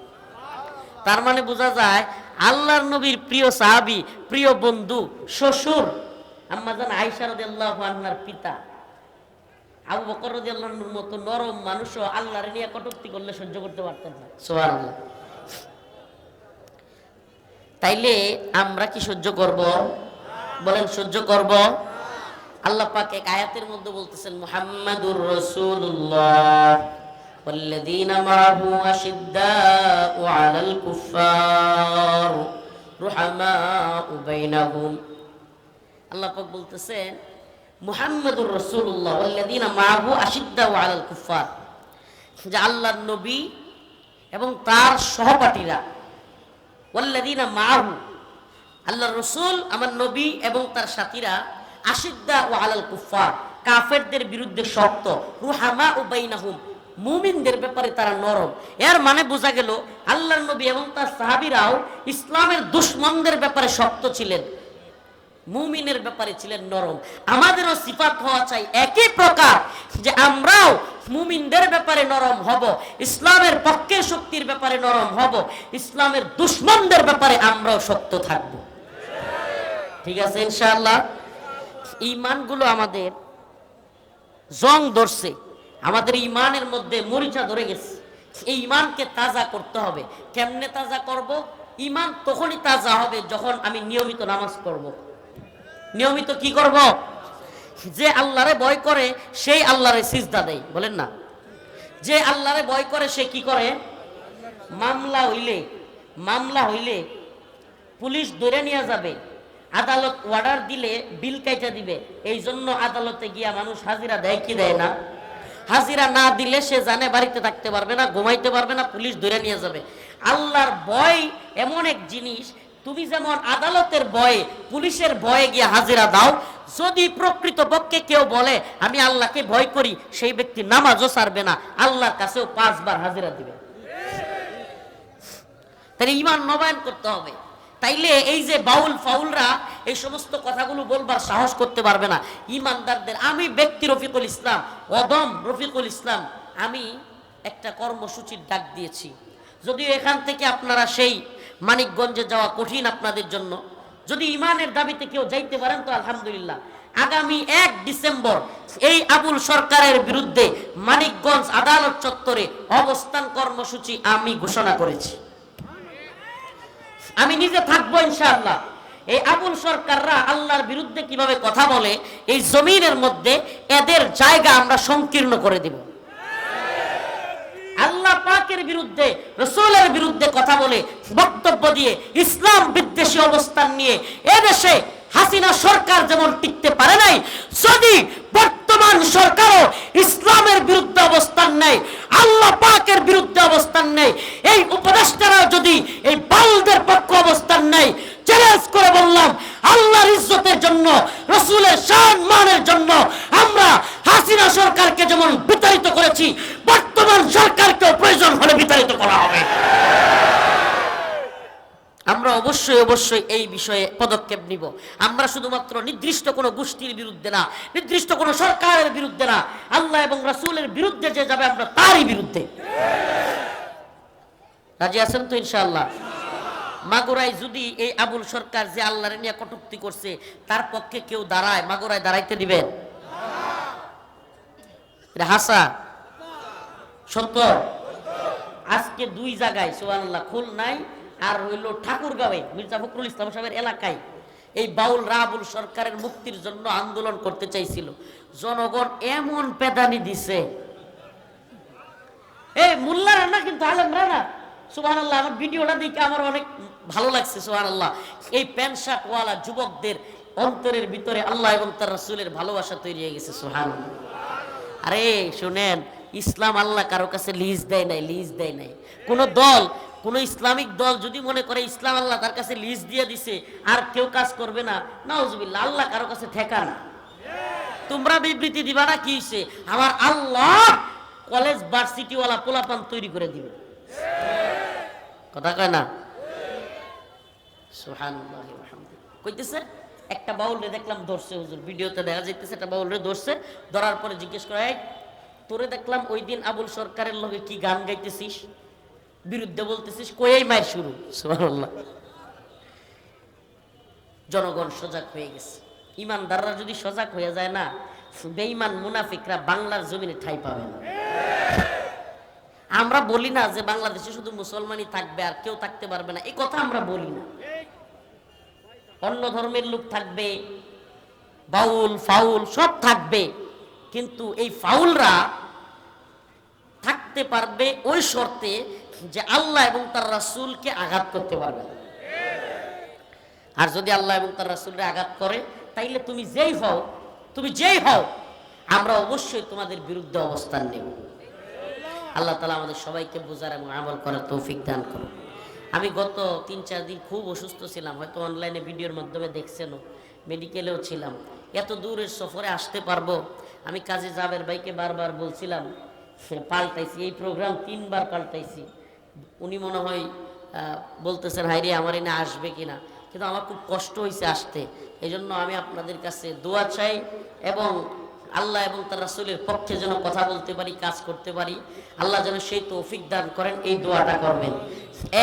তার মানে বোঝা যায় আল্লাহর নবীর প্রিয় সাহাবী, প্রিয় বন্ধু, শ্বশুর আম্মাজান আয়েশা রাদিয়াল্লাহু আনহার পিতা আবু বকর রাদিয়াল্লাহু আনহুর মতো নরম মানুষও আল্লাহর নিয়ে কটূক্তি করলে সহ্য করতে পারতেন না। সুবহানাল্লাহ। তাইলে আমরা কি সহ্য করব? বলেন, সহ্য করব? আল্লাহ পাক এক আয়াতের মধ্যে বলতেছেন, মুহাম্মাদুর রাসূলুল্লাহ ওয়াল্লাযীনা মাআহু আশিদ্দাউ আলাল কুফফার রুহামাউ বাইনাহুম। আল্লাহ পাক বলতেছেন, মুহাম্মাদুর রাসূলুল্লাহ ওয়াল্লাযীনা মাআহু আশিদ্দাউ আলাল কুফফার, যে আল্লাহর নবী এবং তার সহপাঠীরা, ওয়াল্লাযীনা মাআহু, আল্লাহর রাসূল আমার নবী এবং তার সাথীরা, আশিদ্দাউ আলাল কুফফার, কাফেরদের বিরুদ্ধে শক্ত, রুহামাউ বাইনাহুম, মুমিনদের ব্যাপারে তারা নরম। এর মানে বোঝা গেল আল্লাহর নবী এবং তার সাহাবীরাও ইসলামের দুশমনদের ব্যাপারে শক্ত ছিলেন, মুমিনের ব্যাপারে ছিলেন নরম। আমাদেরও সিফাত হওয়া চাই একই প্রকার, যে আমরাও মুমিনদের ব্যাপারে নরম হব, ইসলামের পক্ষে শক্তির ব্যাপারে নরম হব, ইসলামের দুশমনদের ব্যাপারে আমরাও শক্ত থাকব। ঠিক আছে ইনশাআল্লাহ? ঈমানগুলো আমাদের জং ধরছে, আমাদের ঈমানের মধ্যে মরিচা ধরে গেছে। এই ঈমানকে তাজা করতে হবে। কেমনে তাজা করব? ঈমান তখনই তাজা হবে যখন আমি নিয়মিত নামাজ পড়ব। নিয়মিত কি করব? যে আল্লাহরে ভয় করে সেই আল্লাহরে সিজদা দেয়। বলেন না? যে আল্লাহরে ভয় করে সে কি করে? মামলা হইলে পুলিশ ধরে নিয়ে যাবে, আদালত অর্ডার দিলে বিল কাইটা দিবে। এই জন্য আদালতে গিয়া মানুষ হাজিরা দেয় কি দেয় না? হাজিরা না দিলে সে জানে বাড়িতে থাকতে পারবে না, ঘুমাইতে পারবে না, পুলিশ ধরে নিয়ে যাবে। আল্লাহর ভয় এমন এক জিনিস, তুমি যেমন আদালতের ভয়ে, পুলিশের ভয়ে গিয়ে হাজিরা দাও, যদি প্রকৃত পক্ষে কেউ বলে আমি আল্লাহকে ভয় করি, সেই ব্যক্তি নামাজও ছাড়বে না, আল্লাহর কাছেও 5 বার হাজিরা দিবে। তাহলে ঈমান নবায়ন করতে হবে। তাইলে এই যে বাউল ফাউলরা এই সমস্ত কথাগুলো বলবার সাহস করতে পারবে না। ঈমানদারদের, আমি ব্যক্তি রফিকুল ইসলাম, অদম রফিকুল ইসলাম, আমি একটা কর্মসূচির ডাক দিয়েছি। যদিও এখান থেকে আপনারা সেই মানিকগঞ্জে যাওয়া কঠিন আপনাদের জন্য, যদি ঈমানের দাবিতে কেউ যাইতে পারেন তো আলহামদুলিল্লাহ। আগামী 1 ডিসেম্বর এই আবুল সরকারের বিরুদ্ধে মানিকগঞ্জ আদালত চত্বরে অবস্থান কর্মসূচি আমি ঘোষণা করেছি। আমি নিজে থাকবো ইনশাআল্লাহ। এই আবুল সরকাররা আল্লাহর বিরুদ্ধে কিভাবে কথা বলে, এই জমিনের মধ্যে এদের জায়গা আমরা সংকীর্ণ করে দিব। আল্লাহ পাকের বিরুদ্ধে, রাসূলের বিরুদ্ধে কথা বলে, বক্তব্য দিয়ে, ইসলাম বিদ্বেষী অবস্থান নিয়ে এদেশে হাসিনা সরকার যেমন টিকতে পারে নাই, যদি বর্তমান সরকারও ইসলামের বিরুদ্ধে অবস্থান নেয়, আল্লাহ পাকের বিরুদ্ধে অবস্থান নেয়, এই উপদেষ্টারা যদি এই বাউলদের পক্ষে অবস্থান নেয়, চ্যালেঞ্জ করে বললাম, আল্লাহর ইজ্জতের জন্য, রাসূলের সম্মানের জন্য আমরা হাসিনা সরকারকে যেমন বিতাড়িত করেছি, বর্তমান সরকারকেও প্রয়োজন হলে বিতাড়িত করা হবে। আমরা অবশ্যই এই বিষয়ে পদক্ষেপ নিব। আমরা শুধুমাত্র নির্দিষ্ট কোনো গোষ্ঠীর বিরুদ্ধে না, নির্দিষ্ট কোনো সরকারের বিরুদ্ধে না, আল্লাহ এবং রাসূলের বিরুদ্ধে যে যাবে আমরা তারই বিরুদ্ধে। রাজি আছেন তো ইনশাআল্লাহ? মাগুরায় যদি এই আবুল সরকার যে আল্লাহর নিয়ে কটূক্তি করছে তার পক্ষে কেউ দাঁড়ায়, মাগুরায় দাঁড়াইতে দিবেন? হাসা সত্য। আজকে 2 জায়গায় সুবহানাল্লাহ, খুলনায় আর হইল ঠাকুরগাঁওয়ে মির্জা ফখরুল ইসলাম সাহেবের এলাকায় এই বাউল রাবুল সরকারের মুক্তির জন্য আন্দোলন করতে চাইছিল, জনগণ এমন পেদানি দিছে, এই মোল্লারা না কিন্তু আলেমরা না। সুবহানাল্লাহ, আমার ভিডিওটা দেখে আমার অনেক ভালো লাগছে। সুবহানাল্লাহ, এই প্যান্ট শার্টওয়ালা যুবকদের অন্তরের ভিতরে আল্লাহ এবং তার রাসূলের ভালোবাসা তৈরি হয়ে গেছে। সুবহানাল্লাহ। আরে শুনেন, ইসলাম আল্লাহ কারো কাছে লিজ দেয় নাই, লিজ দেয় নাই। কোন দল, কোন ইসলামিক দল যদি মনে করে ইসলাম আল্লাহ তার কাছে লিজ দিয়ে দিছে আর কেউ কাজ করবে না, নাউজুবিল্লাহ, আল্লাহ কারো কাছে ঠেকা না। তোমরা বিবৃতি দিবা না কি হইছে, আমার আল্লাহ কলেজ ভার্সিটি ওয়ালা পোলাপান তৈরি করে দিবে, কথা কয় না? সুবহানাল্লাহ কইতেছে। একটা বাউলরে দেখলাম ধরছে, হুজুর ভিডিওতে দেখা যাইতেছে, একটা বাউলরে ধরছে, ধরার পরে জিজ্ঞেস করে, এই তোরে দেখলাম ওই দিন আবুল সরকারের লগে কি গান গাইতেছিস, বিরুদ্ধে বলতেছিস, কই মায়ের শুরু। সুবহানাল্লাহ। জনগণ সজাগ হয়ে গেছে। ইমানদাররা যদি সজাগ হয়ে যায় না, বেঈমান মুনাফিকরা বাংলার জমিনে ঠাঁই পাবে না। আমরা বলি না যে বাংলাদেশে শুধু মুসলমানই থাকবে আর কেউ থাকতে পারবে না, এই কথা আমরা বলি না। অন্য ধর্মের লোক থাকবে, বাউল ফাউল সব থাকবে, কিন্তু এই ফাউলরা থাকতে পারবে ওই শর্তে যে আল্লাহ এবং তার রাসূলকে আঘাত করতে পারবে না। আর যদি আল্লাহ এবং তার রাসূলকে আঘাত করে, তাইলে তুমি যেই হও, তুমি যেই হও, আমরা অবশ্যই তোমাদের বিরুদ্ধে অবস্থান নেব। আল্লাহ তাআলা আমাদের সবাইকে বোঝার এবং আমল করার তৌফিক দান করুন। আমি গত 3-4 দিন খুব অসুস্থ ছিলাম, হয়তো অনলাইনে ভিডিওর মাধ্যমে দেখছেনও, মেডিকেলেও ছিলাম। এত দূরের সফরে আসতে পারবো? আমি কাজী জাবের ভাইকে বারবার বলছিলাম, পাল্টাইছি, এই প্রোগ্রাম 3 বার পাল্টাইছি। উনি মনে হয় বলতেছেন হাইরে আমার এনে আসবে কিনা, কিন্তু আমার খুব কষ্ট হয়েছে আসতে। এই জন্য আমি আপনাদের কাছে দোয়া চাই এবং আল্লাহ এবং তার রাসূলের পক্ষে যেন কথা বলতে পারি, কাজ করতে পারি। আল্লাহ যেন সেই তৌফিক দান করেন, এই দোয়াটা করবেন।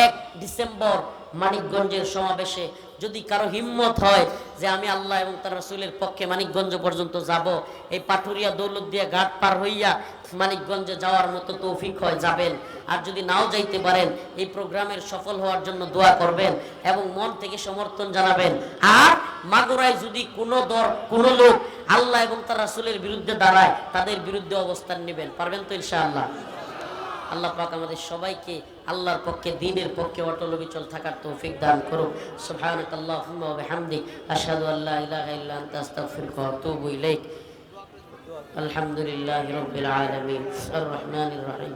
1 ডিসেম্বর মানিকগঞ্জের সমাবেশে যদি কারো হিম্মত হয় যে আমি আল্লাহ এবং তার রাসূলের পক্ষে মানিকগঞ্জ পর্যন্ত যাব, এই পাটুরিয়া দৌলতদিয়া ঘাট পার হইয়া মানিকগঞ্জে যাওয়ার মতো তৌফিক হয়, যাবেন। আর যদি নাও যাইতে পারেন, এই প্রোগ্রামের সফল হওয়ার জন্য দোয়া করবেন এবং মন থেকে সমর্থন জানাবেন। আর মাগুরায় যদি কোনো লোক আল্লাহ এবং তার রাসূলের বিরুদ্ধে দাঁড়ায়, তাদের বিরুদ্ধে অবস্থান নেবেন। পারবেন তো ইনশাআল্লাহ? আল্লাহ পাক আমাদের সবাইকে আল্লাহর পক্ষে, দ্বীনের পক্ষে অটল অবিচল থাকার তৌফিক দান করুন। সুবহানাকাল্লাহুম্মা ওয়া বিহামদিক, আশহাদু আল্লা ইলাহা ইল্লা আনতা, আস্তাগফিরুকা ওয়া আতুবু ইলাইক। আলহামদুলিল্লাহি রাব্বিল আলামিন, আর রহমানির রহিম,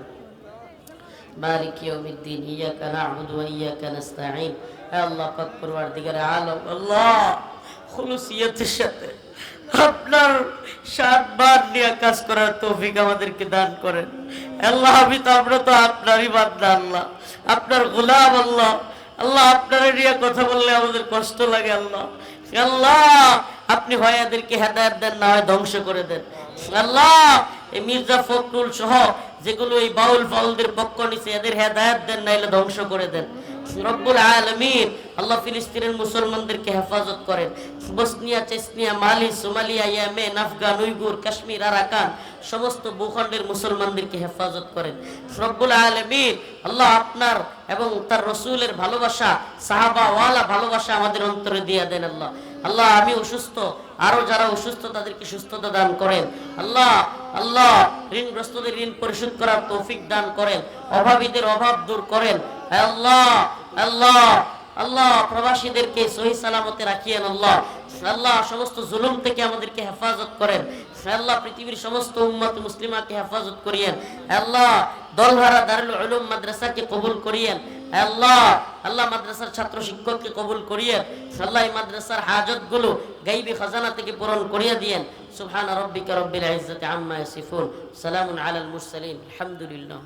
মালিক ইয়াউমিদ্দিন, ইয়াকা না'বুদু ওয়া ইয়াকা নাস্তাঈন। হে আল্লাহ পাক, পরওয়ারদিগারে আলম, আল্লাহ খুলুসিয়তের সাথে আপনার সাতবার নিয়ে কাজ করার তৌফিক আমাদেরকে দান করেন। আল্লাহ আমরা তো আপনারই বান্দা, আল্লাহ আপনার গোলাম, আল্লাহ আল্লাহ আপনার নিয়ে কথা বললে আমাদের কষ্ট লাগে। আল্লাহ আল্লাহ আপনি হয় এদেরকে হেদায়েত দেন, না হয় ধ্বংস করে দেন। আল্লাহ এই মির্জা ফখরুল সহ যেগুলো এই বাউল ফাউলদের পক্ষ নিছে, এদের হেদায়েত দেন, নাইলে ধ্বংস করে দেন। রব্বুল আলামিন আল্লাহ ফিলিস্তিনের মুসলমানদেরকে হেফাজত করেন। Bosnia, Chechnya, Mali, Somalia, Yemen, Afghan, Uyghur, Kashmir, Arakan সমস্ত ভূখণ্ডের মুসলমানদেরকে হেফাজত করেন। রব্বুল আলামিন আল্লাহ আপনার এবং তার রাসূলের ভালোবাসা, সাহাবা ওয়ালা ভালোবাসা আমাদের অন্তরে দিয়ে দেন। আল্লাহ আল্লাহ আমি অসুস্থ, আরো যারা অসুস্থ তাদেরকে সুস্থতা দান করেন। আল্লাহ আল্লাহ ঋণগ্রস্তদের ঋণ পরিশোধ করার তৌফিক দান করেন, অভাবীদের অভাব দূর করেন। আল্লাহ আল্লাহ আল্লাহ প্রবাসীদেরকে সহি সালামতে রাখিয়েন। আল্লাহ আল্লাহ সমস্ত জুলুম থেকে আমাদেরকে হেফাজত করেন। আল্লাহ পৃথিবীর সমস্ত উম্মত মুসলিমাকে হেফাজত করিয়েন। আল্লাহ দলহারা দারুল উলুম মাদ্রাসাকে কবুল করিয়েন। আল্লাহ আল্লাহ মাদ্রাসার ছাত্র শিক্ষককে কবুল করিয়েন। আল্লাহ এই মাদ্রাসার হাজতগুলো গায়বী খাজানা থেকে পূরণ করিয়ে দিয়েন। সুবহান রাব্বিকা রাব্বিল ইজ্জাতি আম্মা ইয়াসিফুন, সালামুন আলাল মুরসালিন, আলহামদুলিল্লাহ।